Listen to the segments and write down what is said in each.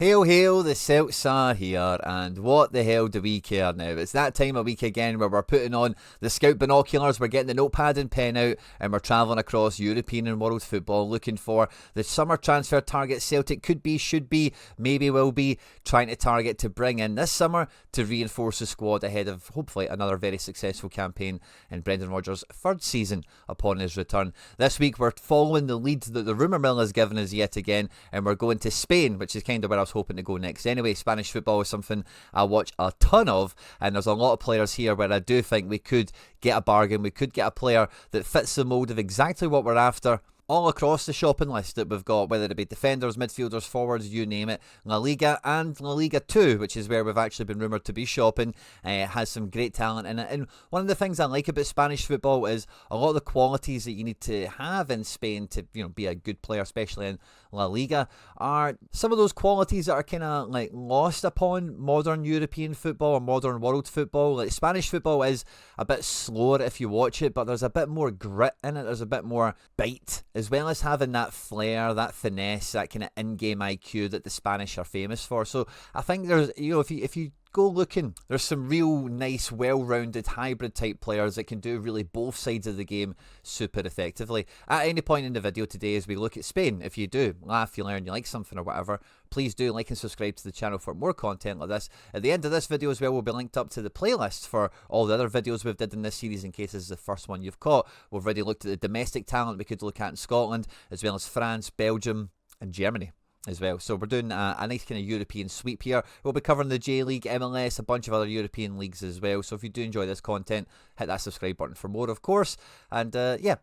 Hail, hail, the Celts are here, and what the hell do we care now? It's that time of week again where we're putting on the scout binoculars, we're getting the notepad and pen out, and we're travelling across European and world football looking for the summer transfer target Celtic could be, should be, maybe will be, trying to target to bring in this summer to reinforce the squad ahead of hopefully another very successful campaign in Brendan Rodgers' third season upon his return. This week we're following the lead that the rumour mill has given us yet again, and we're going to Spain, which is kind of where I was hoping to go next anyway. Spanish football is something I watch a ton of, and there's a lot of players here where I do think we could get a bargain, we could get a player that fits the mould of exactly what we're after all across the shopping list that we've got, whether it be defenders, midfielders, forwards, you name it. La Liga and La Liga 2, which is where we've actually been rumoured to be shopping, has some great talent in it. And one of the things I like about Spanish football is a lot of the qualities that you need to have in Spain to, be a good player, especially in La Liga, are some of those qualities that are kind of like lost upon modern European football or modern world football. Like Spanish football is a bit slower if you watch it, but there's a bit more grit in it, there's a bit more bite, as well as having that flair, that finesse, that kind of in-game IQ that the Spanish are famous for. So I think there's, if you go looking, there's some real nice, well-rounded, hybrid type players that can do really both sides of the game super effectively. At any point in the video today as we look at Spain, if you do laugh, you learn, you like something or whatever, please do like and subscribe to the channel for more content like this. At the end of this video as well, we'll be linked up to the playlist for all the other videos we've did in this series in case this is the first one you've caught. We've already looked at the domestic talent we could look at in Scotland, as well as France, Belgium and Germany as well. So we're doing a nice kind of European sweep here. We'll be covering the J-League, MLS, a bunch of other European leagues as well. So if you do enjoy this content, hit that subscribe button for more, of course. And yeah,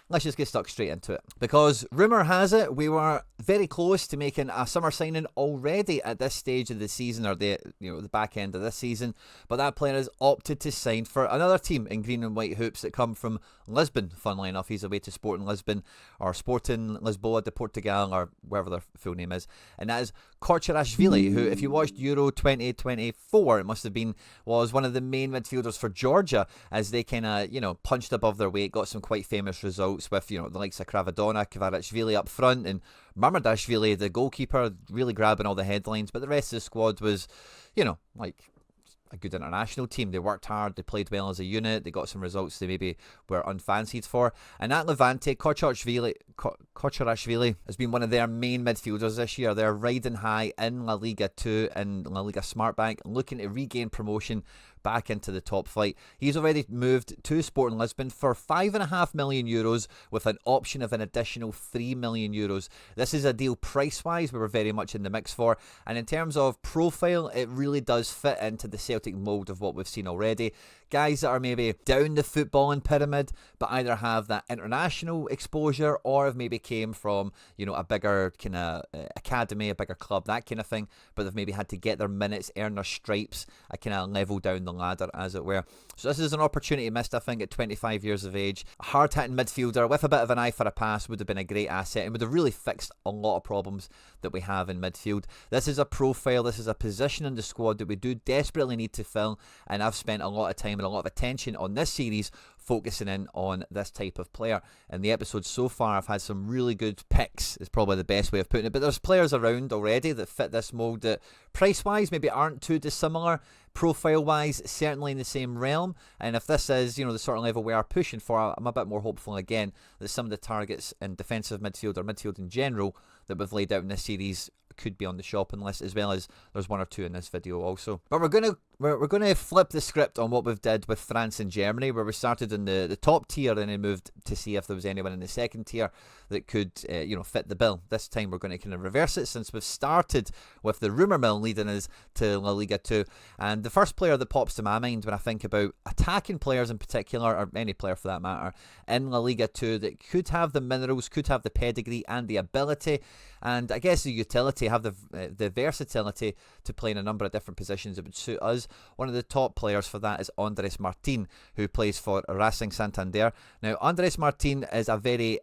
let's just get stuck straight into it. Because rumour has it, we were very close to making a summer signing already at this stage of the season, or the back end of this season. But that player has opted to sign for another team in green and white hoops that come from Lisbon. Funnily enough, he's away to Sporting Lisbon, or Sporting Lisboa de Portugal, or wherever their full name is. And that is Kcher Villi, who, if you watched Euro 2024, it must have been, was one of the main midfielders for Georgia as they kind of, punched above their weight, got some quite famous results with, the likes of Kvaratskhelia Villi up front, and Mamardashvili, the goalkeeper, really grabbing all the headlines. But the rest of the squad was, like a good international team. They worked hard, they played well as a unit, they got some results they maybe were unfancied for. And at Levante, Kcher has been one of their main midfielders this year. They're riding high in La Liga 2 and La Liga Smartbank, looking to regain promotion back into the top flight. He's already moved to Sporting Lisbon for €5.5 million with an option of an additional €3 million. This is a deal price-wise we were very much in the mix for, and in terms of profile, it really does fit into the Celtic mould of what we've seen already. Guys that are maybe down the footballing pyramid, but either have that international exposure or have maybe came from, a bigger kind of academy, a bigger club, that kind of thing, but they've maybe had to get their minutes, earn their stripes, a kind of level down the ladder, as it were. So this is an opportunity missed, I think, at 25 years of age. A hard-hitting midfielder with a bit of an eye for a pass would have been a great asset and would have really fixed a lot of problems that we have in midfield. This is a profile, this is a position in the squad that we do desperately need to fill, and I've spent a lot of time and a lot of attention on this series focusing in on this type of player. In the episodes so far, I've had some really good picks, is probably the best way of putting it, but there's players around already that fit this mould that price-wise maybe aren't too dissimilar, profile-wise certainly in the same realm, and if this is, the sort of level we are pushing for, I'm a bit more hopeful again that some of the targets in defensive midfield or midfield in general that we've laid out in this series could be on the shopping list, as well as there's one or two in this video also. But we're gonna flip the script on what we've did with France and Germany, where we started in the top tier and then moved to see if there was anyone in the second tier that could fit the bill. This time we're going to kind of reverse it, since we've started with the rumour mill leading us to La Liga 2. And the first player that pops to my mind when I think about attacking players in particular, or any player for that matter, in La Liga 2 that could have the minerals, could have the pedigree and the ability, and I guess the utility, have the versatility to play in a number of different positions that would suit us. One of the top players for that is Andres Martin, who plays for Racing Santander. Now, Andres Martin is a very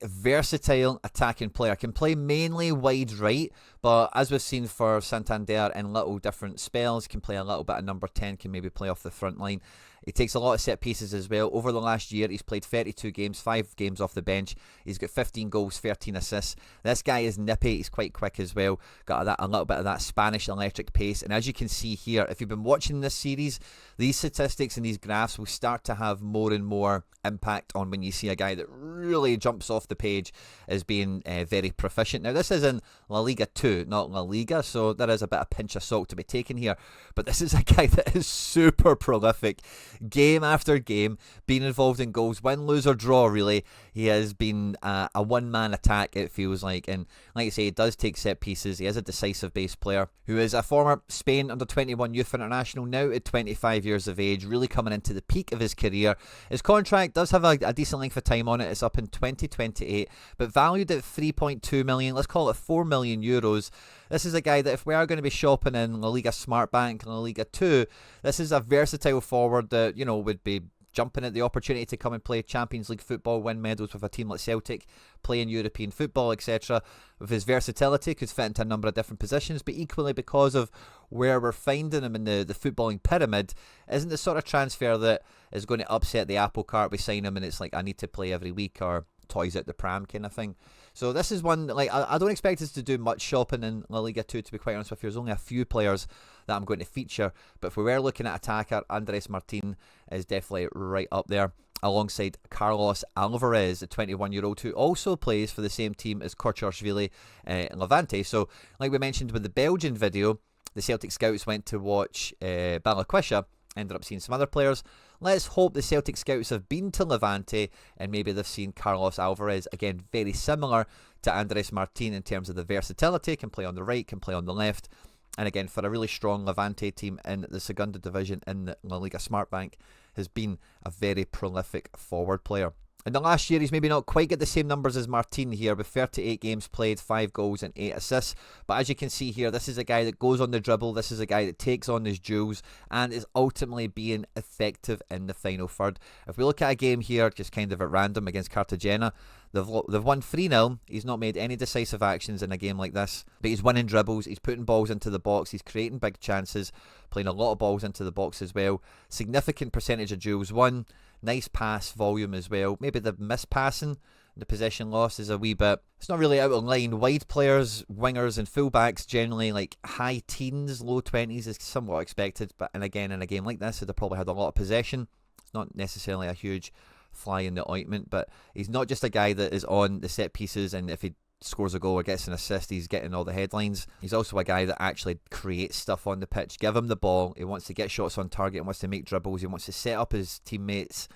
versatile attacking player. Can play mainly wide right, but as we've seen for Santander in little different spells, can play a little bit of number 10, can maybe play off the front line. He takes a lot of set pieces as well. Over the last year, he's played 32 games, 5 games off the bench. He's got 15 goals, 13 assists. This guy is nippy. He's quite quick as well. Got a little bit of that Spanish electric pace. And as you can see here, if you've been watching this series, these statistics and these graphs will start to have more and more impact on when you see a guy that really jumps off the page as being very proficient. Now, this is in La Liga 2, not La Liga, so there is a bit of pinch of salt to be taken here. But this is a guy that is super prolific. Game after game, being involved in goals, win, lose or draw really. He has been a one-man attack, it feels like. And like I say, he does take set pieces. He is a decisive base player who is a former Spain under-21 youth international, now at 25 years of age, really coming into the peak of his career. His contract does have a decent length of time on it. It's up in 2028, but valued at 3.2 million, let's call it 4 million euros. This is a guy that if we are going to be shopping in La Liga Smartbank and La Liga 2, this is a versatile forward that, you know, would be jumping at the opportunity to come and play Champions League football, win medals with a team like Celtic, play in European football, etc. With his versatility, could fit into a number of different positions, but equally because of where we're finding him in the footballing pyramid, isn't the sort of transfer that is going to upset the apple cart. We sign him and it's like, I need to play every week, or toys out the pram kind of thing. So this is one, like, I don't expect us to do much shopping in La Liga 2, to be quite honest with you. There's only a few players that I'm going to feature, but if we were looking at attacker, Andres Martin is definitely right up there, alongside Carlos Alvarez, the 21-year-old who also plays for the same team as Kcher Villi Levante. So like we mentioned with the Belgian video, the Celtic scouts went to watch Balaquisha, ended up seeing some other players. Let's hope the Celtic scouts have been to Levante and maybe they've seen Carlos Alvarez. Again, very similar to Andres Martin in terms of the versatility, can play on the right, can play on the left. And again, for a really strong Levante team in the Segunda Division in the La Liga Smartbank, has been a very prolific forward player. In the last year, he's maybe not quite got the same numbers as Martin here, with 38 games played, 5 goals and 8 assists. But as you can see here, this is a guy that goes on the dribble. This is a guy that takes on his duels and is ultimately being effective in the final third. If we look at a game here, just kind of at random against Cartagena, they've won 3-0. He's not made any decisive actions in a game like this, but he's winning dribbles, he's putting balls into the box, he's creating big chances, playing a lot of balls into the box as well. Significant percentage of duels won. Nice pass volume as well. Maybe the mispassing, the possession loss is a wee bit, it's not really out of line. Wide players, wingers and fullbacks generally like high teens, low 20s is somewhat expected, but and again in a game like this, they've probably had a lot of possession. It's not necessarily a huge fly in the ointment, but he's not just a guy that is on the set pieces and if he scores a goal or gets an assist, he's getting all the headlines. He's also a guy that actually creates stuff on the pitch. Give him the ball, he wants to get shots on target, he wants to make dribbles, he wants to set up his teammates.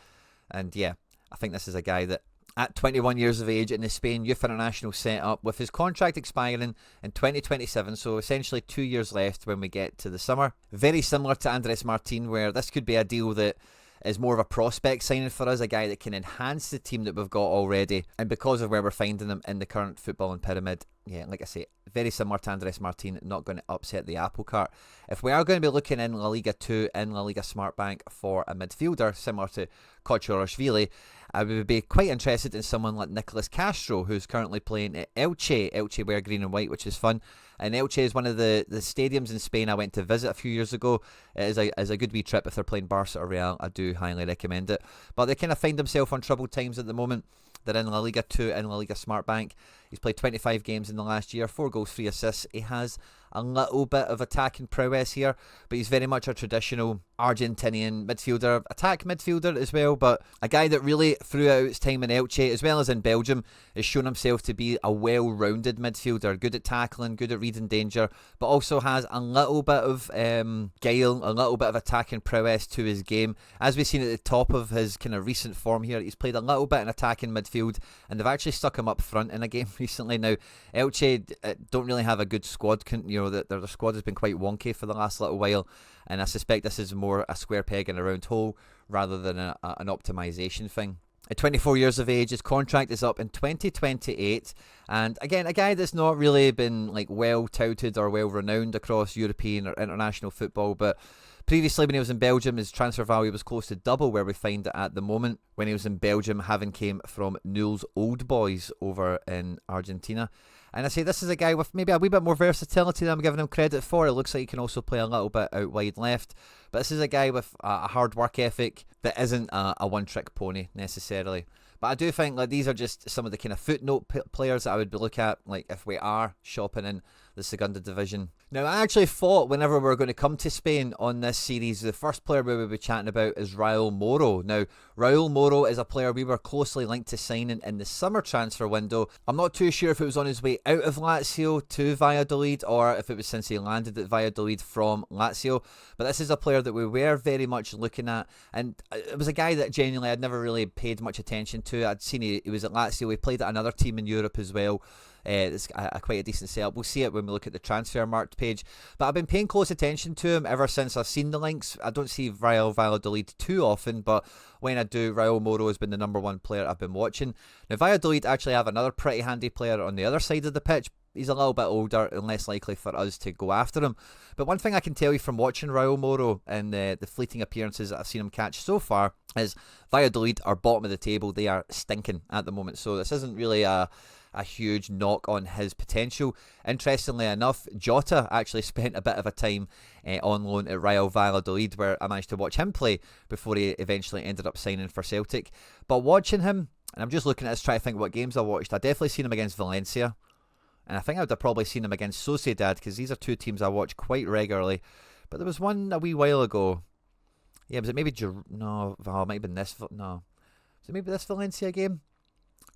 And yeah, I think this is a guy that at 21 years of age in the Spain Youth International setup, with his contract expiring in 2027, so essentially 2 years left when we get to the summer. Very similar to Andres Martin, where this could be a deal that is more of a prospect signing for us, a guy that can enhance the team that we've got already. And because of where we're finding him in the current footballing pyramid, yeah, like I say, very similar to Andres Martin, not going to upset the apple cart. If we are going to be looking in La Liga 2, in La Liga Smartbank for a midfielder similar to Kcher Villi, I would be quite interested in someone like Nicolas Castro, who's currently playing at Elche. Elche wear green and white, which is fun. And Elche is one of the stadiums in Spain I went to visit a few years ago. It is a good wee trip if they're playing Barca or Real. I do highly recommend it. But they kind of find themselves on troubled times at the moment. They're in La Liga 2 and La Liga Smartbank. He's played 25 games in the last year, 4 goals, 3 assists. He has a little bit of attacking prowess here, but he's very much a traditional Argentinian midfielder, attack midfielder as well, but a guy that really, throughout his time in Elche, as well as in Belgium, has shown himself to be a well-rounded midfielder, good at tackling, good at reading danger, but also has a little bit of guile, a little bit of attacking prowess to his game. As we've seen at the top of his kind of recent form here, he's played a little bit in attacking midfield, and they've actually stuck him up front in a game recently. Now, Elche don't really have a good squad, their squad has been quite wonky for the last little while, and I suspect this is more a square peg in a round hole rather than an optimization thing. At 24 years of age, his contract is up in 2028, and again, a guy that's not really been like well touted or well renowned across European or international football, but previously when he was in Belgium, his transfer value was close to double where we find it at the moment. When he was in Belgium, having came from Newell's Old Boys over in Argentina. And I say this is a guy with maybe a wee bit more versatility than I'm giving him credit for. It looks like he can also play a little bit out wide left. But this is a guy with a hard work ethic that isn't a one-trick pony necessarily. But I do think like these are just some of the kind of footnote players that I would look at, like if we are shopping in the Segunda Division. Now, I actually thought whenever we were going to come to Spain on this series, the first player we would be chatting about is Raul Moro. Now, Raul Moro is a player we were closely linked to signing in the summer transfer window. I'm not too sure if it was on his way out of Lazio to Valladolid or if it was since he landed at Valladolid from Lazio. But this is a player that we were very much looking at, and it was a guy that genuinely I'd never really paid much attention to. I'd seen he was at Lazio. He played at another team in Europe as well. It's quite a decent setup. We'll see it when we look at the transfer marked page. But I've been paying close attention to him ever since I've seen the links. I don't see Real Valladolid too often, but when I do, Raul Moro has been the number one player I've been watching. Now, Valladolid actually have another pretty handy player on the other side of the pitch. He's a little bit older and less likely for us to go after him. But one thing I can tell you from watching Raul Moro and the fleeting appearances that I've seen him catch so far is Valladolid are bottom of the table. They are stinking at the moment. So this isn't really a huge knock on his potential. Interestingly enough, Jota actually spent a bit of a time on loan at Real Valladolid, where I managed to watch him play before he eventually ended up signing for Celtic. But watching him, and I'm just looking at this trying to think what games I watched, I definitely seen him against Valencia, and I think I would have probably seen him against Sociedad, because these are two teams I watch quite regularly. But there was one a wee while ago. Yeah, was it maybe no, it might have been this. No, was it maybe this Valencia game?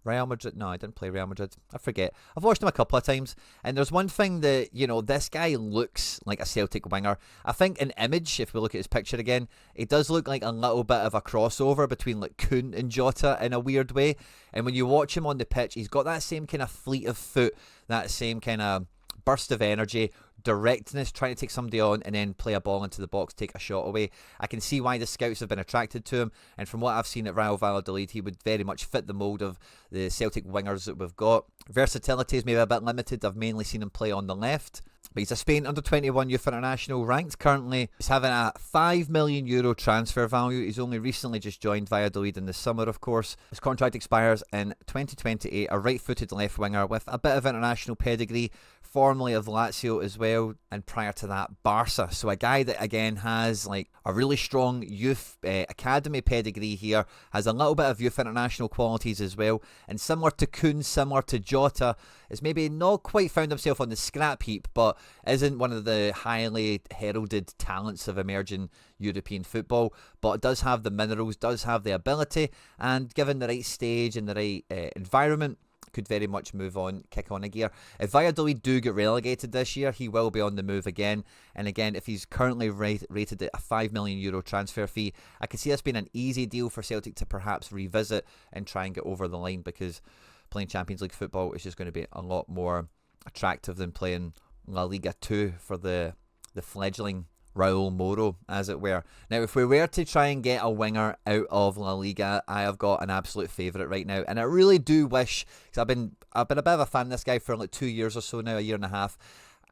Real Madrid? No, I didn't play Real Madrid. I forget. I've watched him a couple of times, and there's one thing that, this guy looks like a Celtic winger. I think in image, if we look at his picture again, it does look like a little bit of a crossover between like Kun and Jota in a weird way. And when you watch him on the pitch, he's got that same kind of fleet of foot, that same kind of burst of energy, directness, trying to take somebody on and then play a ball into the box, take a shot away. I can see why the scouts have been attracted to him, and from what I've seen at Real Valladolid, he would very much fit the mould of the Celtic wingers that we've got. Versatility is maybe a bit limited. I've mainly seen him play on the left. But he's a Spain under-21 youth international ranked currently. He's having a €5 million transfer value. He's only recently just joined Valladolid in the summer, of course. His contract expires in 2028. A right-footed left winger with a bit of international pedigree, formerly of Lazio as well, and prior to that, Barca. So a guy that, again, has like a really strong youth academy pedigree here, has a little bit of youth international qualities as well, and similar to Kun, similar to Jota, has maybe not quite found himself on the scrap heap, but isn't one of the highly heralded talents of emerging European football, but does have the minerals, does have the ability, and given the right stage and the right environment, could very much move on, kick on a gear. If Valladolid do get relegated this year, he will be on the move again. And again, if he's currently rated at a €5 million transfer fee, I can see this being an easy deal for Celtic to perhaps revisit and try and get over the line, because playing Champions League football is just going to be a lot more attractive than playing La Liga 2 for the fledgling Raul Moro, as it were. Now, if we were to try and get a winger out of La Liga, I have got an absolute favourite right now, and I really do wish, because I've been a bit of a fan of this guy for like 2 years or so now, a year and a half,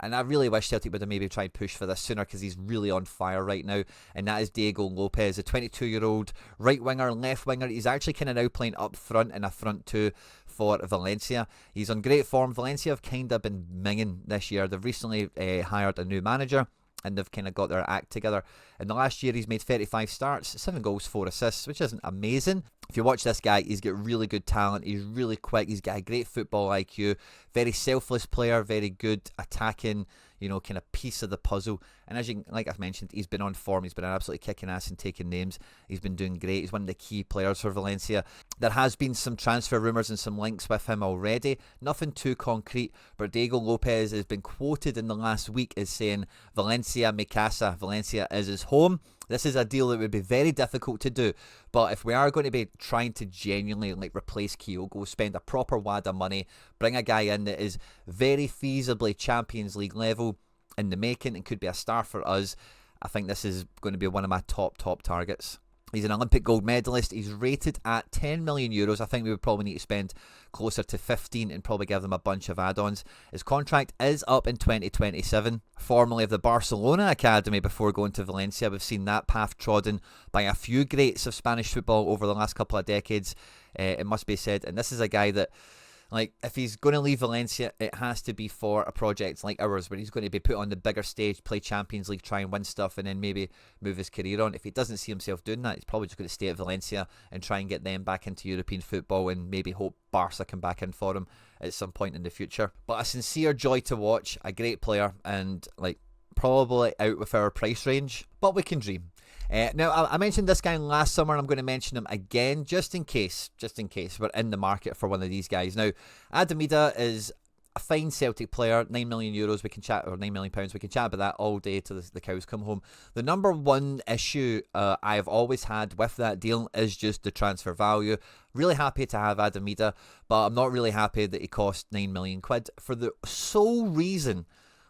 and I really wish Celtic would have maybe tried push for this sooner, because he's really on fire right now, and that is Diego López, a 22-year-old right winger, left winger. He's actually kind of now playing up front in a front two for Valencia. He's on great form. Valencia have kind of been minging this year. They've recently hired a new manager, and they've kind of got their act together. In the last year, he's made 35 starts, 7 goals, 4 assists, which isn't amazing. If you watch this guy, he's got really good talent. He's really quick. He's got a great football IQ. Very selfless player, very good attacking, kind of piece of the puzzle. And like I've mentioned, he's been on form. He's been absolutely kicking ass and taking names. He's been doing great. He's one of the key players for Valencia. There has been some transfer rumours and some links with him already. Nothing too concrete, but Diego López has been quoted in the last week as saying, Valencia mi casa. Valencia is his home. This is a deal that would be very difficult to do, but if we are going to be trying to genuinely replace Kyogo, spend a proper wad of money, bring a guy in that is very feasibly Champions League level in the making and could be a star for us, I think this is going to be one of my top targets. He's an Olympic gold medalist. He's rated at €10 million. I think we would probably need to spend closer to 15 and probably give them a bunch of add-ons. His contract is up in 2027. Formerly of the Barcelona Academy before going to Valencia, we've seen that path trodden by a few greats of Spanish football over the last couple of decades, it must be said. And this is a guy that, Like, if he's going to leave Valencia, it has to be for a project like ours, where he's going to be put on the bigger stage, play Champions League, try and win stuff, and then maybe move his career on. If he doesn't see himself doing that, he's probably just going to stay at Valencia and try and get them back into European football, and maybe hope Barca come back in for him at some point in the future. But a sincere joy to watch, a great player, and like probably out with our price range, but we can dream. Now, I mentioned this guy last summer, and I'm going to mention him again just in case we're in the market for one of these guys. Now, Adamida is a fine Celtic player, €9 million. We can chat, or £9 million. We can chat about that all day till the cows come home. The number one issue I've always had with that deal is just the transfer value. Really happy to have Adamida, but I'm not really happy that he cost £9 million for the sole reason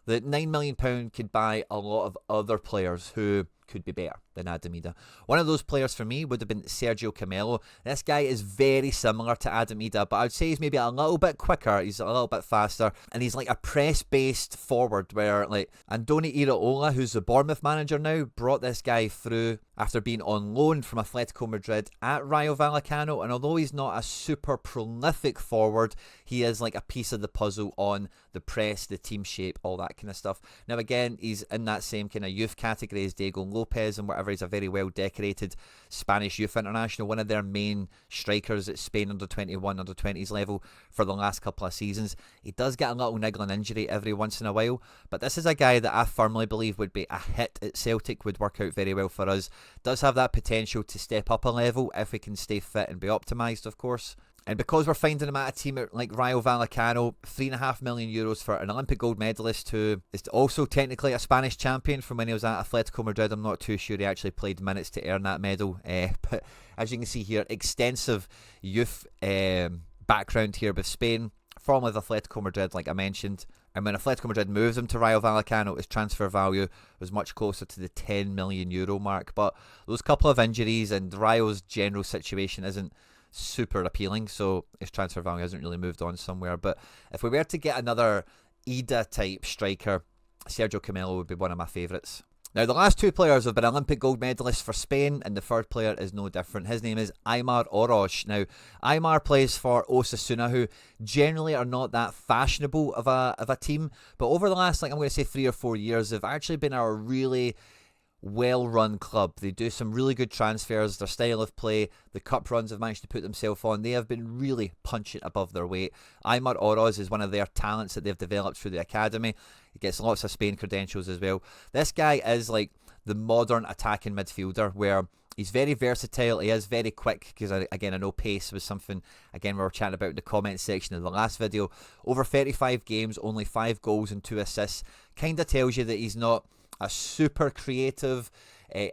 that £9 million could buy a lot of other players who could be better than Adamida. One of those players for me would have been Sergio Camelo. This guy is very similar to Adamida, but I'd say he's maybe a little bit quicker, he's a little bit faster, and he's like a press-based forward where like Andoni Iraola, who's the Bournemouth manager now, brought this guy through after being on loan from Atletico Madrid at Rayo Vallecano, and although he's not a super prolific forward, he is like a piece of the puzzle on the press, the team shape, all that kind of stuff. Now again, he's in that same kind of youth category as Diego López and whatever. He's a very well decorated Spanish youth international, one of their main strikers at Spain under 21, under 20s level for the last couple of seasons. He does get a little niggling injury every once in a while, but this is a guy that I firmly believe would be a hit at Celtic, would work out very well for us. Does have that potential to step up a level if we can stay fit and be optimised, of course. And because we're finding him at a team like Rayo Vallecano, €3.5 million for an Olympic gold medalist who is also technically a Spanish champion from when he was at Atletico Madrid. I'm not too sure he actually played minutes to earn that medal. But as you can see here, extensive youth background here with Spain, formerly with Atletico Madrid, like I mentioned. And when Atletico Madrid moves him to Rayo Vallecano, his transfer value was much closer to the €10 million mark. But those couple of injuries and Rayo's general situation isn't super appealing, so his transfer value hasn't really moved on somewhere. But if we were to get another Ida type striker, Sergio Camelo would be one of my favourites. Now, the last two players have been Olympic gold medalists for Spain, and the third player is no different. His name is Aimar Oroz. Now, Aimar plays for Osasuna, who generally are not that fashionable of a team, but over the last, I'm going to say 3 or 4 years, they've actually been a really well-run club. They do some really good transfers. Their style of play, the cup runs have managed to put themselves on. They have been really punching above their weight. Aimar Oroz is one of their talents that they've developed through the academy. He gets lots of Spain credentials as well. This guy is like the modern attacking midfielder where he's very versatile. He is very quick because, again, I know pace was something, again, we were chatting about in the comments section of the last video. Over 35 games, only 5 goals and 2 assists. Kind of tells you that he's not a super creative,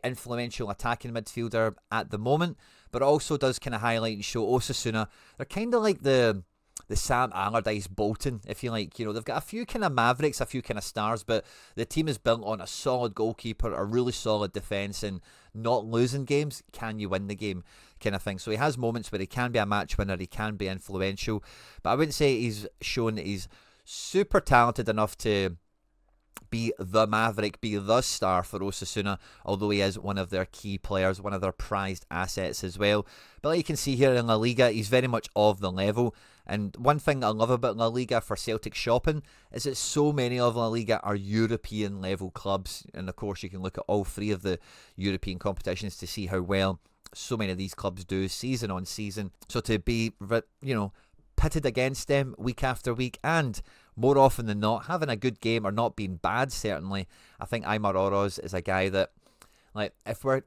influential attacking midfielder at the moment, but also does kind of highlight and show Osasuna. They're kind of like the Sam Allardyce Bolton, if you like. You know, they've got a few kind of mavericks, a few kind of stars, but the team is built on a solid goalkeeper, a really solid defence, and not losing games. Can you win the game kind of thing? So he has moments where he can be a match winner, he can be influential, but I wouldn't say he's shown that he's super talented enough to be the maverick, be the star for Osasuna, although he is one of their key players, one of their prized assets as well. But like you can see here in La Liga, he's very much of the level. And one thing I love about La Liga for Celtic shopping is that so many of La Liga are European level clubs. And of course you can look at all 3 of the European competitions to see how well so many of these clubs do season on season. So to be, pitted against them week after week, and more often than not having a good game or not being bad, certainly, I think Aimar Oroz is a guy that, like, if we're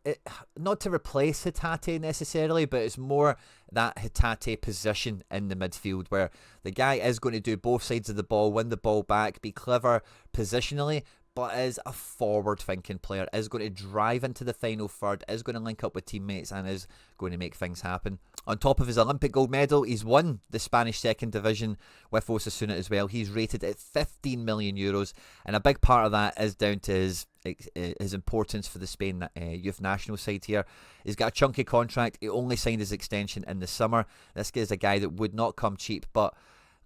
not to replace Hatate necessarily, but it's more that Hatate position in the midfield where the guy is going to do both sides of the ball, win the ball back, be clever positionally, but is a forward-thinking player, is going to drive into the final third, is going to link up with teammates, and is going to make things happen. On top of his Olympic gold medal, he's won the Spanish second division with Osasuna as well. He's rated at €15 million, and a big part of that is down to his importance for the Spain youth national side here. He's got a chunky contract. He only signed his extension in the summer. This is a guy that would not come cheap, but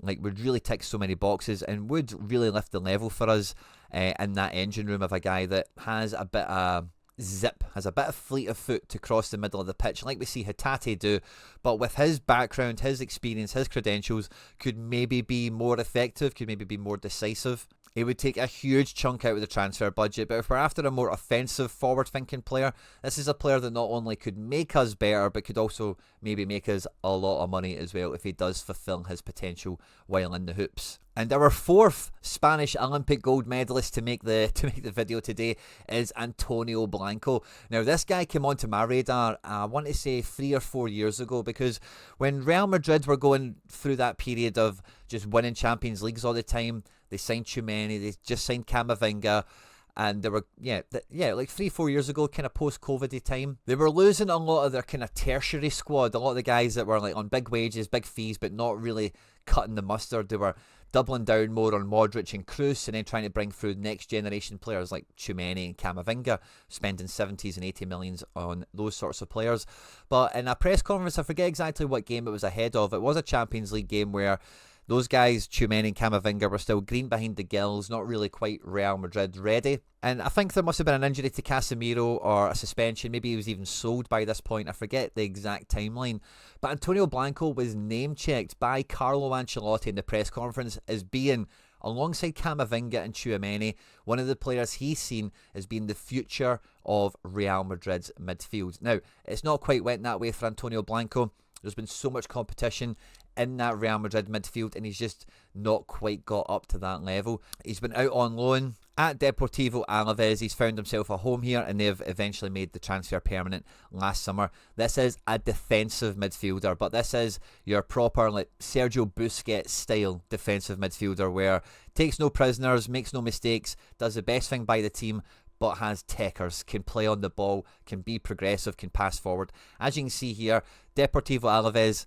would really tick so many boxes and would really lift the level for us in that engine room of a guy that has a bit of zip, has a bit of fleet of foot to cross the middle of the pitch, like we see Hatate do, but with his background, his experience, his credentials, could maybe be more effective, could maybe be more decisive. He would take a huge chunk out of the transfer budget, but if we're after a more offensive, forward-thinking player, this is a player that not only could make us better, but could also maybe make us a lot of money as well if he does fulfill his potential while in the hoops. And our fourth Spanish Olympic gold medalist to make the video today is Antonio Blanco. Now, this guy came onto my radar, I want to say 3 or 4 years ago, because when Real Madrid were going through that period of just winning Champions Leagues all the time, they signed Tchouaméni, they just signed Camavinga, and they were, like 3-4 years ago, kind of post-COVID time, they were losing a lot of their kind of tertiary squad, a lot of the guys that were like on big wages, big fees, but not really cutting the mustard. They were doubling down more on Modric and Kroos, and then trying to bring through next generation players like Tchouaméni and Camavinga, spending 70s and 80 millions on those sorts of players. But in a press conference, I forget exactly what game it was ahead of, it was a Champions League game where those guys, Tchouaméni and Camavinga, were still green behind the gills, not really quite Real Madrid ready. And I think there must have been an injury to Casemiro or a suspension. Maybe he was even sold by this point. I forget the exact timeline. But Antonio Blanco was name-checked by Carlo Ancelotti in the press conference as being, alongside Camavinga and Tchouaméni, one of the players he's seen as being the future of Real Madrid's midfield. Now, it's not quite went that way for Antonio Blanco. There's been so much competition in that Real Madrid midfield, and he's just not quite got up to that level. He's been out on loan at Deportivo Alaves. He's found himself a home here, and they've eventually made the transfer permanent last summer. This is a defensive midfielder, but this is your proper like Sergio Busquets style defensive midfielder, where takes no prisoners, makes no mistakes, does the best thing by the team, but has techers, can play on the ball, can be progressive, can pass forward. As you can see here, Deportivo Alaves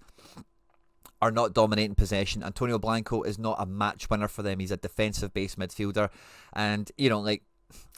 are not dominating possession. Antonio Blanco is not a match winner for them. He's a defensive-based midfielder. And,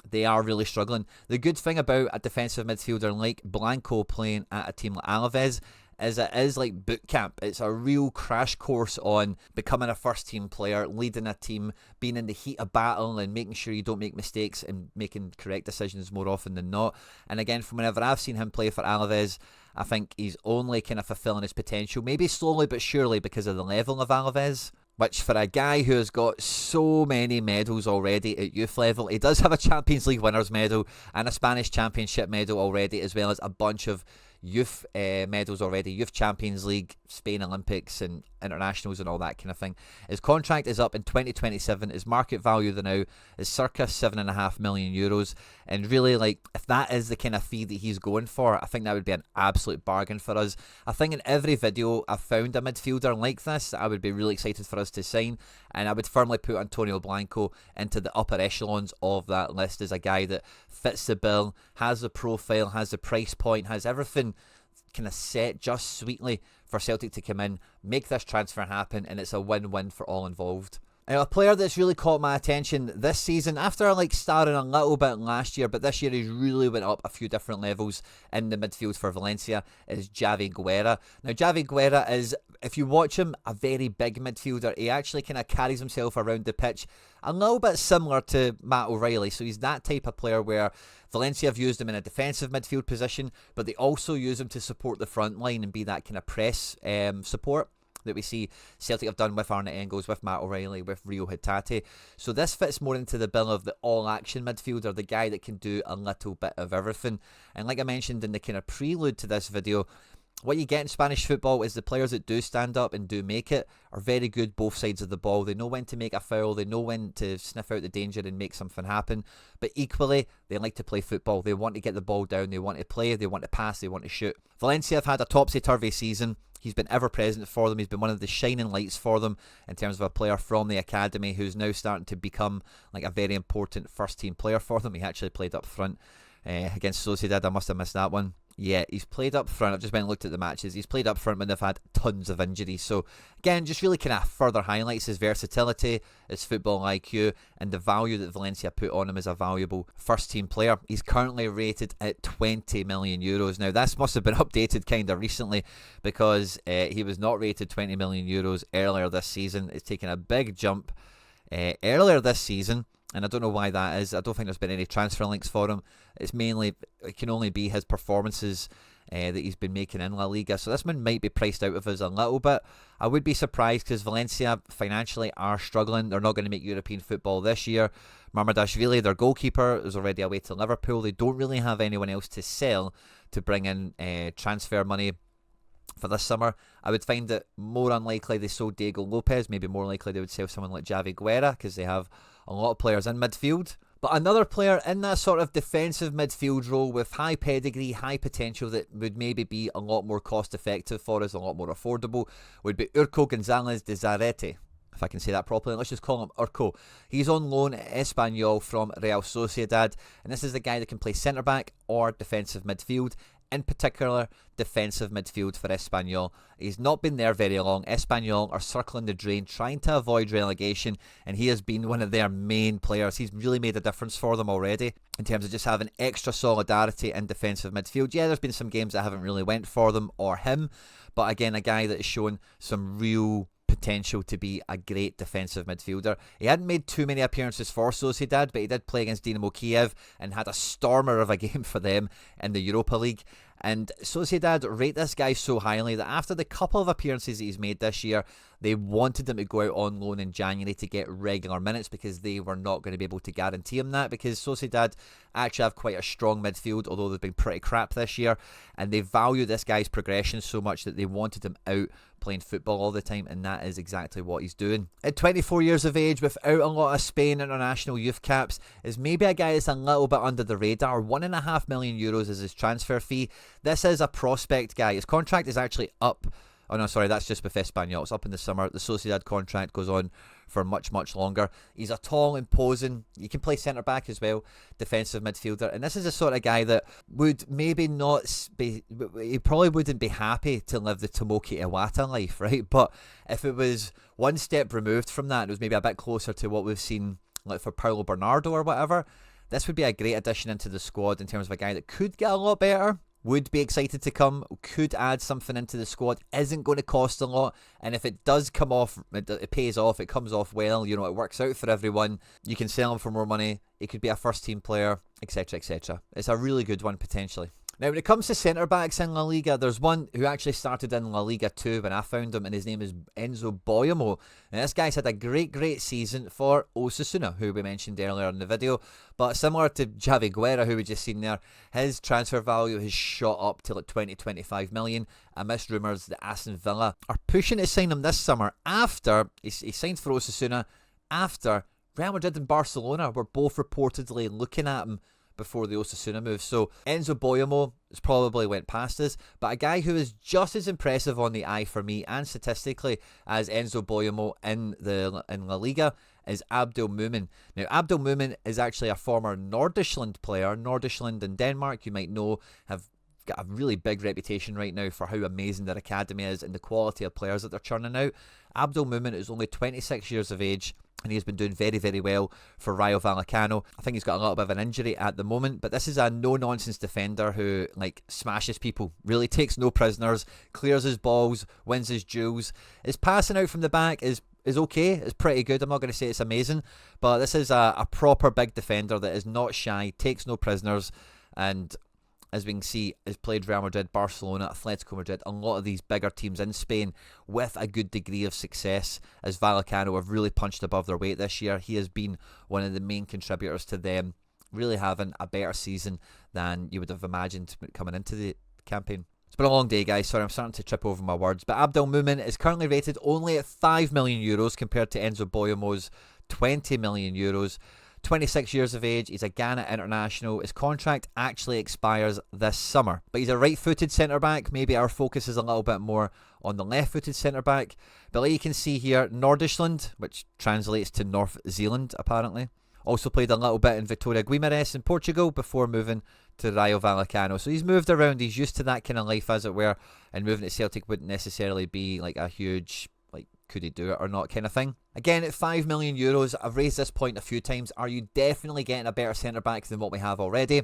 they are really struggling. The good thing about a defensive midfielder like Blanco playing at a team like Alaves is it is like boot camp. It's a real crash course on becoming a first team player, leading a team, being in the heat of battle and making sure you don't make mistakes and making correct decisions more often than not. And again, from whenever I've seen him play for Alaves, I think he's only kind of fulfilling his potential, maybe slowly but surely because of the level of Alaves, which for a guy who has got so many medals already at youth level, he does have a Champions League winners medal and a Spanish Championship medal already, as well as a bunch of youth medals already, Youth Champions League, Spain Olympics and internationals and all that kind of thing. His contract is up in 2027. His market value now is circa €7.5 million, and really, like, if that is the kind of fee that he's going for, I think that would be an absolute bargain for us. I think in every video I've found a midfielder like this that I would be really excited for us to sign, and I would firmly put Antonio Blanco into the upper echelons of that list as a guy that fits the bill, has the profile, has the price point, has everything kind of set just sweetly for Celtic to come in, make this transfer happen, and it's a win-win for all involved. Now, a player that's really caught my attention this season, after starring a little bit last year, but this year he's really went up a few different levels in the midfield for Valencia, is Javi Guerra. Now, Javi Guerra is, if you watch him, a very big midfielder. He actually kind of carries himself around the pitch a little bit similar to Matt O'Reilly. So he's that type of player where Valencia have used him in a defensive midfield position, but they also use him to support the front line and be that kind of press support that we see Celtic have done with Arne Engels, with Matt O'Reilly, with Rio Hatate. So this fits more into the bill of the all-action midfielder, the guy that can do a little bit of everything. And like I mentioned in the kind of prelude to this video, what you get in Spanish football is the players that do stand up and do make it are very good both sides of the ball. They know when to make a foul, they know when to sniff out the danger and make something happen, but equally they like to play football. They want to get the ball down, they want to play, they want to pass, they want to shoot. Valencia have had a topsy-turvy season. He's been ever present for them. He's been one of the shining lights for them in terms of a player from the academy who's now starting to become like a very important first team player for them. He actually played up front against Sociedad. I must have missed that one. Yeah, he's played up front. I've just went and looked at the matches. He's played up front when they've had tons of injuries. So, again, just really kind of further highlights his versatility, his football IQ, and the value that Valencia put on him as a valuable first-team player. He's currently rated at €20 million. Now, this must have been updated kind of recently because he was not rated €20 million earlier this season. It's taken a big jump earlier this season. and I don't know why that is. I don't think there's been any transfer links for him. It's mainly, it can only be his performances that he's been making in La Liga. So this one might be priced out of us a little bit. I would be surprised because Valencia financially are struggling. They're not going to make European football this year. Mamardashvili, their goalkeeper, is already away to Liverpool. They don't really have anyone else to sell to bring in transfer money for this summer. I would find it more unlikely they sold Diego López. Maybe more likely they would sell someone like Javi Guerra because they have a lot of players in midfield. But another player in that sort of defensive midfield role with high pedigree, high potential that would maybe be a lot more cost effective for us, a lot more affordable, would be Urco González de Zarete. If I can say that properly, let's just call him Urco. He's on loan at Espanyol from Real Sociedad, and this is the guy that can play centre-back or defensive midfield. In particular, defensive midfield for Espanyol. He's not been there very long. Espanyol are circling the drain, trying to avoid relegation, and he has been one of their main players. He's really made a difference for them already in terms of just having extra solidarity in defensive midfield. Yeah, there's been some games that haven't really went for them or him, but again, a guy that has shown some real potential to be a great defensive midfielder. He hadn't made too many appearances for Sociedad, but he did play against Dynamo Kiev and had a stormer of a game for them in the Europa League. And Sociedad rate this guy so highly that after the couple of appearances that he's made this year, they wanted him to go out on loan in January to get regular minutes because they were not going to be able to guarantee him that, because Sociedad actually have quite a strong midfield, although they've been pretty crap this year, and they value this guy's progression so much that they wanted him out playing football all the time, and that is exactly what he's doing. At 24 years of age, without a lot of Spain international youth caps, is maybe a guy that's a little bit under the radar. €1.5 million is his transfer fee. This is a prospect guy. His contract is actually up. Oh no, sorry, that's just with Espanyol. It's up in the summer. The Sociedad contract goes on for much, much longer. He's a tall, imposing, he can play centre-back as well, defensive midfielder. And this is the sort of guy that would maybe not be, he probably wouldn't be happy to live the Tomoki Iwata life, right? But if it was one step removed from that, it was maybe a bit closer to what we've seen like for Paulo Bernardo or whatever, this would be a great addition into the squad in terms of a guy that could get a lot better, would be excited to come, could add something into the squad, isn't going to cost a lot, and if it does come off, it pays off, it comes off well, you know, it works out for everyone, you can sell him for more money, he could be a first team player, etc, etc. It's a really good one potentially. Now, when it comes to centre-backs in La Liga, there's one who actually started in La Liga 2 when I found him, and his name is Enzo Boyamo. And this guy's had a great season for Osasuna, who we mentioned earlier in the video. But similar to Javi Guerra, who we just seen there, his transfer value has shot up to like 20-25 million. Amidst rumours that Aston Villa are pushing to sign him this summer after he signed for Osasuna, after Real Madrid and Barcelona were both reportedly looking at him before the Osasuna move. So Enzo Boyamo has probably went past us, but a guy who is just as impressive on the eye for me and statistically as Enzo Boyamo in La Liga is Abdul Mumin. Now, Abdul Mumin is actually a former Nordisland player. Nordisland in Denmark, you might know, have got a really big reputation right now for how amazing their academy is and the quality of players that they're churning out. Abdul Mumin is only 26 years of age, and he's been doing very well for Rayo Vallecano. I think he's got a little bit of an injury at the moment, but this is a no-nonsense defender who like smashes people, really takes no prisoners, clears his balls, wins his duels. His passing out from the back is okay, it's pretty good. I'm not going to say it's amazing, but this is a proper big defender that is not shy, takes no prisoners, and as we can see, has played Real Madrid, Barcelona, Atletico Madrid, a lot of these bigger teams in Spain with a good degree of success, as Vallecano have really punched above their weight this year. He has been one of the main contributors to them really having a better season than you would have imagined coming into the campaign. It's been a long day, guys. Sorry, I'm starting to trip over my words. But Abdul Mumin is currently rated only at €5 million compared to Enzo Boyamo's €20 million. 26 years of age, he's a Ghana international. His contract actually expires this summer, but he's a right-footed centre-back. Maybe our focus is a little bit more on the left-footed centre-back, but like you can see here, Nordisland, which translates to North Zealand apparently, also played a little bit in Vitória Guimarães in Portugal before moving to Rayo Vallecano. So he's moved around, he's used to that kind of life as it were, and moving to Celtic wouldn't necessarily be like a huge could he do it or not kind of thing. Again, at €5 million, I've raised this point a few times. Are you definitely getting a better centre-back than what we have already?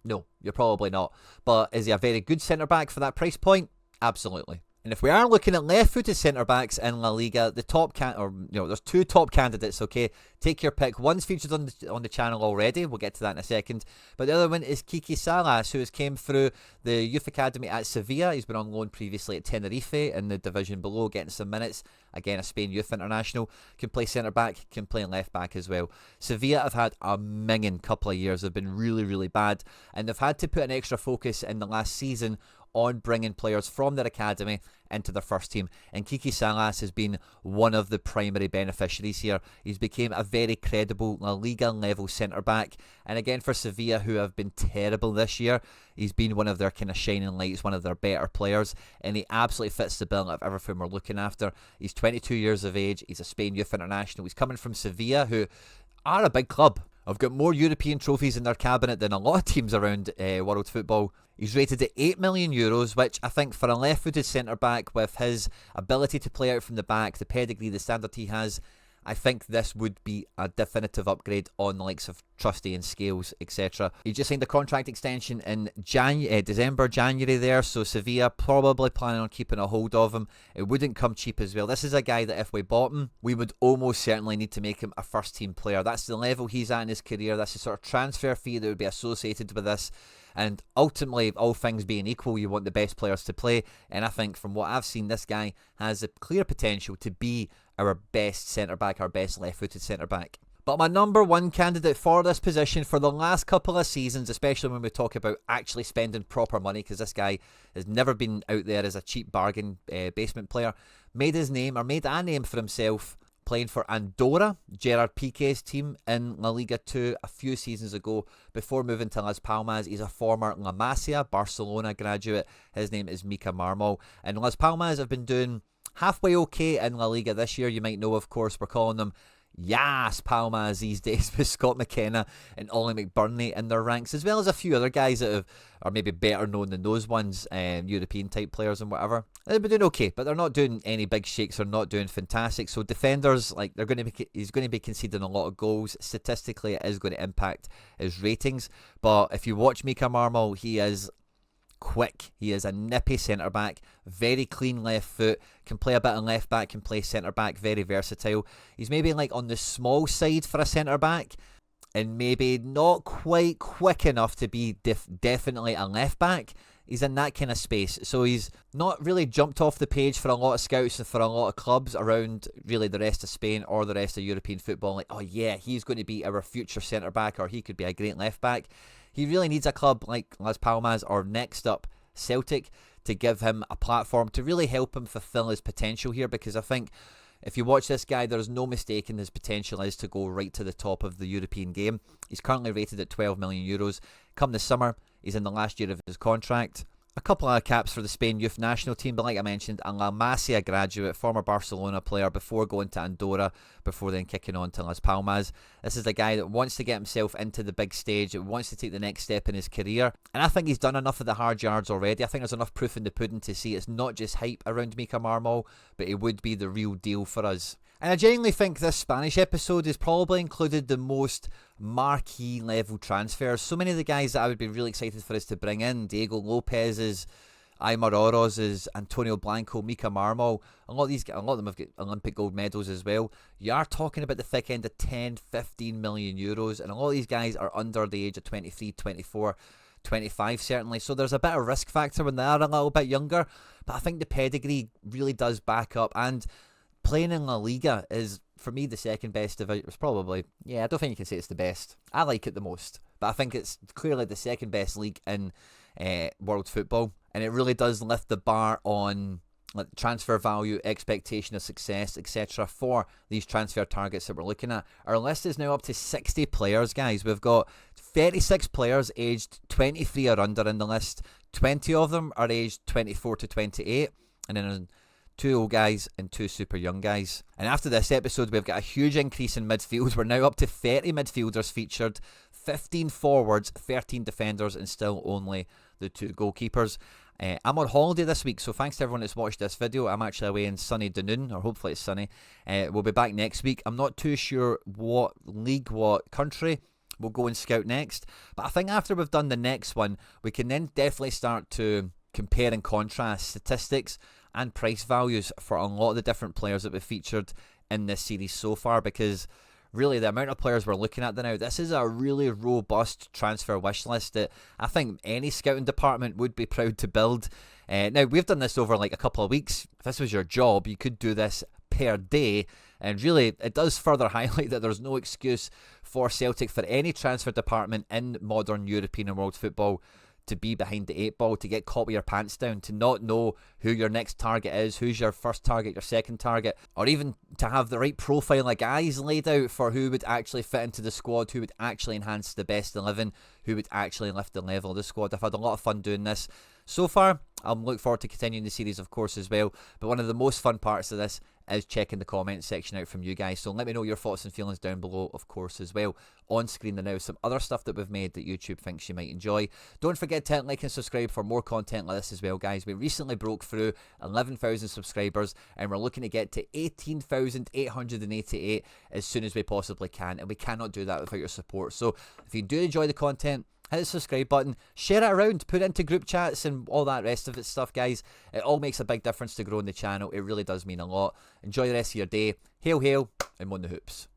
No, you're probably not. But is he a very good centre-back for that price point? Absolutely. And if we are looking at left-footed centre-backs in La Liga, there's two top candidates, okay? Take your pick. One's featured on the channel already. We'll get to that in a second. But the other one is Kcher Villi, who has came through the youth academy at Sevilla. He's been on loan previously at Tenerife in the division below, getting some minutes. Again, a Spain youth international. Can play centre-back, can play left-back as well. Sevilla have had a minging couple of years. They've been really, really bad. And they've had to put an extra focus in the last season on bringing players from their academy into their first team, and Kcher Villi has been one of the primary beneficiaries here. He's became a very credible La Liga level centre-back, and again for Sevilla, who have been terrible this year, he's been one of their kind of shining lights, one of their better players, and he absolutely fits the bill of everything we're looking after. He's 22 years of age, he's a Spain youth international, he's coming from Sevilla, who are a big club. I've got more European trophies in their cabinet than a lot of teams around world football. He's rated at €8 million, which I think for a left-footed centre-back with his ability to play out from the back, the pedigree, the standard he has, I think this would be a definitive upgrade on the likes of Trusty and Scales, etc. He just signed a contract extension in December, January there, so Sevilla probably planning on keeping a hold of him. It wouldn't come cheap as well. This is a guy that if we bought him, we would almost certainly need to make him a first-team player. That's the level he's at in his career. That's the sort of transfer fee that would be associated with this. And ultimately, all things being equal, you want the best players to play. And I think from what I've seen, this guy has a clear potential to be our best centre-back, our best left-footed centre-back. But my number one candidate for this position for the last couple of seasons, especially when we talk about actually spending proper money, because this guy has never been out there as a cheap bargain basement player, made a name for himself playing for Andorra, Gerard Piqué's team in La Liga 2 a few seasons ago before moving to Las Palmas. He's a former La Masia, Barcelona graduate. His name is Mika Marmol. And Las Palmas have been doing halfway okay in La Liga this year. You might know, of course, we're calling them Yas Palmas these days with Scott McKenna and Ollie McBurney in their ranks, as well as a few other guys that are maybe better known than those ones, European type players and whatever. They've been doing okay, but they're not doing any big shakes. They're not doing fantastic. So defenders, he's going to be conceding a lot of goals. Statistically, it is going to impact his ratings. But if you watch Mika Marmol, he is quick. He is a nippy centre-back, very clean left foot, can play a bit of left-back, can play centre-back, very versatile. He's maybe like on the small side for a centre-back, and maybe not quite quick enough to be definitely a left-back. He's in that kind of space. So he's not really jumped off the page for a lot of scouts and for a lot of clubs around really the rest of Spain or the rest of European football. Like, oh yeah, he's going to be our future centre-back, or he could be a great left-back. He really needs a club like Las Palmas or next up Celtic to give him a platform to really help him fulfill his potential here, because I think if you watch this guy, there's no mistaking his potential is to go right to the top of the European game. He's currently rated at €12 million. Come this summer, he's in the last year of his contract. A couple of caps for the Spain youth national team, but like I mentioned, a La Masia graduate, former Barcelona player before going to Andorra, before then kicking on to Las Palmas. This is a guy that wants to get himself into the big stage, wants to take the next step in his career, and I think he's done enough of the hard yards already. I think there's enough proof in the pudding to see it's not just hype around Mika Marmol, but he would be the real deal for us. And I genuinely think this Spanish episode has probably included the most marquee level transfers. So many of the guys that I would be really excited for us to bring in, Diego López's, Aymar Oroz's, Antonio Blanco, Mika Marmol, a lot of them have got Olympic gold medals as well. You are talking about the thick end of 10, 15 million euros, and a lot of these guys are under the age of 23, 24, 25 certainly, so there's a bit of risk factor when they are a little bit younger, but I think the pedigree really does back up, and playing in La Liga is, for me, the second best division. It's probably, I don't think you can say it's the best. I like it the most, but I think it's clearly the second best league in world football, and it really does lift the bar on like transfer value, expectation of success, etc. for these transfer targets that we're looking at. Our list is now up to 60 players, guys. We've got 36 players aged 23 or under in the list. 20 of them are aged 24 to 28, and then 2 old guys and 2 super young guys. And after this episode, we've got a huge increase in midfield. We're now up to 30 midfielders featured, 15 forwards, 13 defenders, and still only the 2 goalkeepers. I'm on holiday this week, so thanks to everyone that's watched this video. I'm actually away in sunny Dunoon, or hopefully it's sunny. We'll be back next week. I'm not too sure what league, what country we'll go and scout next, but I think after we've done the next one, we can then definitely start to compare and contrast statistics and price values for a lot of the different players that we've featured in this series so far, because really the amount of players we're looking at now, this is a really robust transfer wish list that I think any scouting department would be proud to build. Now, we've done this over like a couple of weeks. If this was your job, you could do this per day, and really it does further highlight that there's no excuse for Celtic, for any transfer department in modern European and world football, to be behind the 8 ball, to get caught with your pants down, to not know who your next target is, who's your first target, your second target, or even to have the right profile of guys laid out for who would actually fit into the squad, who would actually enhance the best 11, who would actually lift the level of the squad. I've had a lot of fun doing this so far. I'm looking forward to continuing the series, of course, as well. But one of the most fun parts of this is checking the comment section out from you guys. So let me know your thoughts and feelings down below, of course, as well. On screen now, some other stuff that we've made that YouTube thinks you might enjoy. Don't forget to hit like and subscribe for more content like this as well, guys. We recently broke through 11,000 subscribers, and we're looking to get to 18,888 as soon as we possibly can, and we cannot do that without your support. So if you do enjoy the content, hit the subscribe button, share it around, put it into group chats and all that rest of it stuff, guys. It all makes a big difference to growing the channel. It really does mean a lot. Enjoy the rest of your day. Hail, hail, and on the hoops.